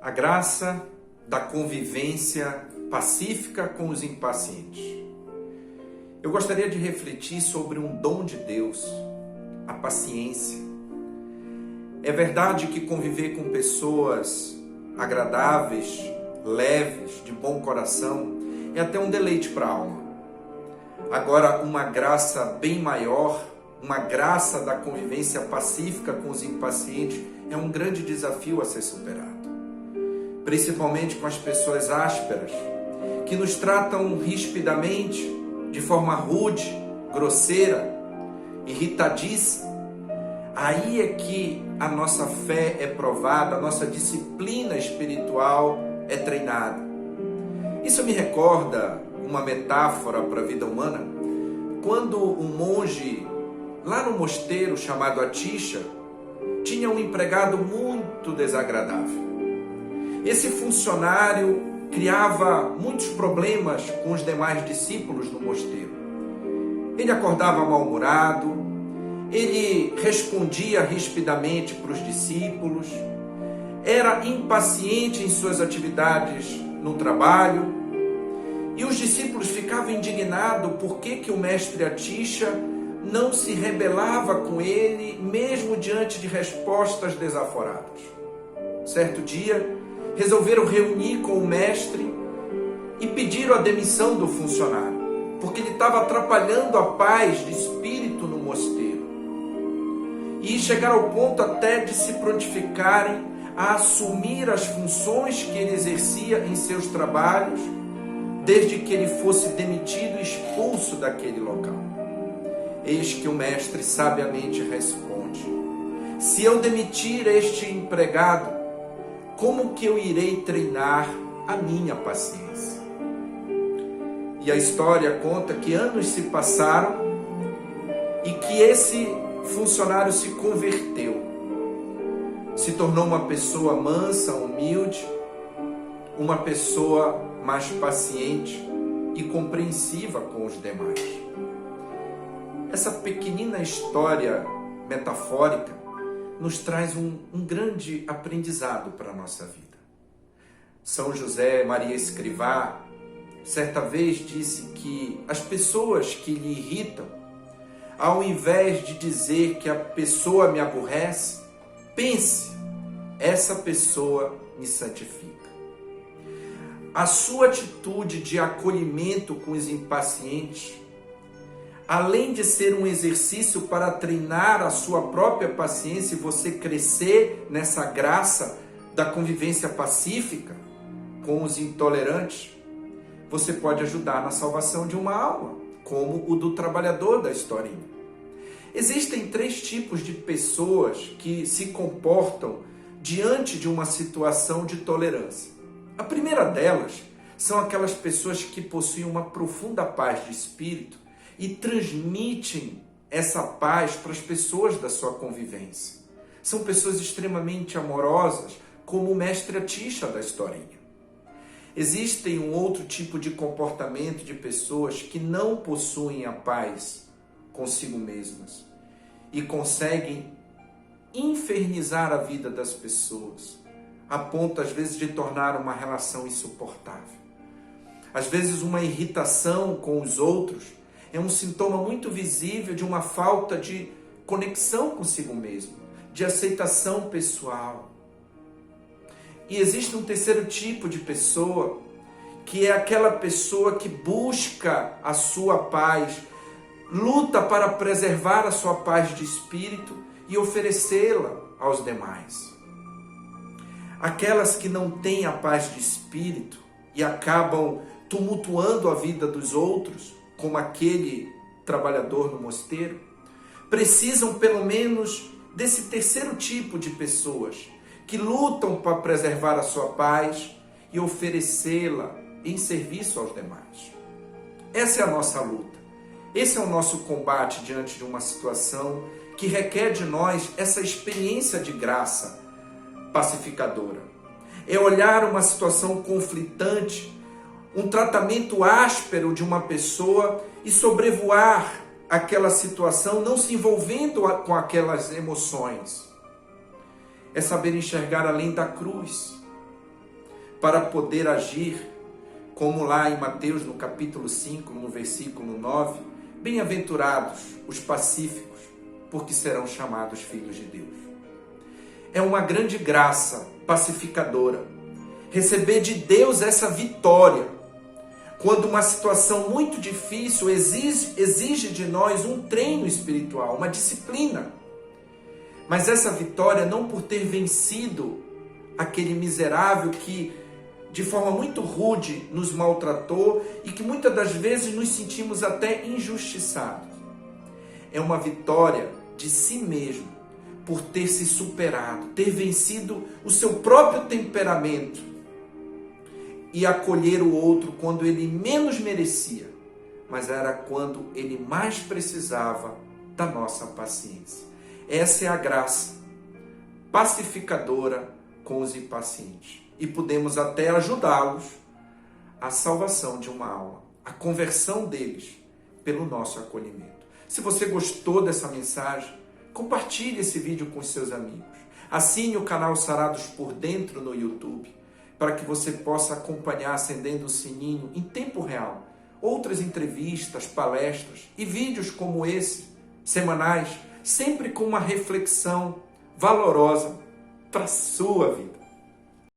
A graça da convivência pacífica com os impacientes. Eu gostaria de refletir sobre um dom de Deus, a paciência. É verdade que conviver com pessoas agradáveis, leves, de bom coração, é até um deleite para a alma. Agora, uma graça bem maior, uma graça da convivência pacífica com os impacientes, é um grande desafio a ser superado. Principalmente com as pessoas ásperas, que nos tratam rispidamente, de forma rude, grosseira, irritadiça. Aí é que a nossa fé é provada, a nossa disciplina espiritual é treinada. Isso me recorda uma metáfora para a vida humana, quando um monge, lá no mosteiro chamado Atisha, tinha um empregado muito desagradável. Esse funcionário criava muitos problemas com os demais discípulos no mosteiro. Ele acordava mal-humorado, ele respondia rispidamente para os discípulos, era impaciente em suas atividades no trabalho, e os discípulos ficavam indignados por que o mestre Atisha não se rebelava com ele, mesmo diante de respostas desaforadas. Certo dia, resolveram reunir com o mestre e pediram a demissão do funcionário, porque ele estava atrapalhando a paz de espírito no mosteiro. E chegaram ao ponto até de se prontificarem a assumir as funções que ele exercia em seus trabalhos, desde que ele fosse demitido e expulso daquele local. Eis que o mestre sabiamente responde: se eu demitir este empregado, como que eu irei treinar a minha paciência? E a história conta que anos se passaram e que esse funcionário se converteu. Se tornou uma pessoa mansa, humilde, uma pessoa mais paciente e compreensiva com os demais. Essa pequenina história metafórica nos traz um grande aprendizado para a nossa vida. São José Maria Escrivá, certa vez disse que as pessoas que lhe irritam, ao invés de dizer que a pessoa me aborrece, pense, essa pessoa me santifica. A sua atitude de acolhimento com os impacientes, além de ser um exercício para treinar a sua própria paciência e você crescer nessa graça da convivência pacífica com os intolerantes, você pode ajudar na salvação de uma alma, como o do trabalhador da historinha. Existem 3 tipos de pessoas que se comportam diante de uma situação de tolerância. A primeira delas são aquelas pessoas que possuem uma profunda paz de espírito e transmitem essa paz para as pessoas da sua convivência. São pessoas extremamente amorosas, como o mestre Atisha da historinha. Existem um outro tipo de comportamento de pessoas que não possuem a paz consigo mesmas e conseguem infernizar a vida das pessoas, a ponto, às vezes, de tornar uma relação insuportável. Às vezes, uma irritação com os outros é um sintoma muito visível de uma falta de conexão consigo mesmo, de aceitação pessoal. E existe um terceiro tipo de pessoa, que é aquela pessoa que busca a sua paz, luta para preservar a sua paz de espírito e oferecê-la aos demais. Aquelas que não têm a paz de espírito e acabam tumultuando a vida dos outros, como aquele trabalhador no mosteiro, precisam pelo menos desse terceiro tipo de pessoas que lutam para preservar a sua paz e oferecê-la em serviço aos demais. Essa é a nossa luta. Esse é o nosso combate diante de uma situação que requer de nós essa experiência de graça pacificadora. É olhar uma situação conflitante, um tratamento áspero de uma pessoa e sobrevoar aquela situação, não se envolvendo com aquelas emoções. É saber enxergar além da cruz, para poder agir, como lá em Mateus, no capítulo 5, no versículo 9, bem-aventurados os pacíficos, porque serão chamados filhos de Deus. É uma grande graça pacificadora receber de Deus essa vitória, quando uma situação muito difícil exige de nós um treino espiritual, uma disciplina. Mas essa vitória não por ter vencido aquele miserável que de forma muito rude nos maltratou e que muitas das vezes nos sentimos até injustiçados. É uma vitória de si mesmo, por ter se superado, ter vencido o seu próprio temperamento e acolher o outro quando ele menos merecia, mas era quando ele mais precisava da nossa paciência. Essa é a graça pacificadora com os impacientes. E podemos até ajudá-los à salvação de uma alma, à conversão deles pelo nosso acolhimento. Se você gostou dessa mensagem, compartilhe esse vídeo com seus amigos. Assine o canal Sarados por Dentro no YouTube, para que você possa acompanhar, acendendo o sininho em tempo real, outras entrevistas, palestras e vídeos como esse, semanais, sempre com uma reflexão valorosa para a sua vida.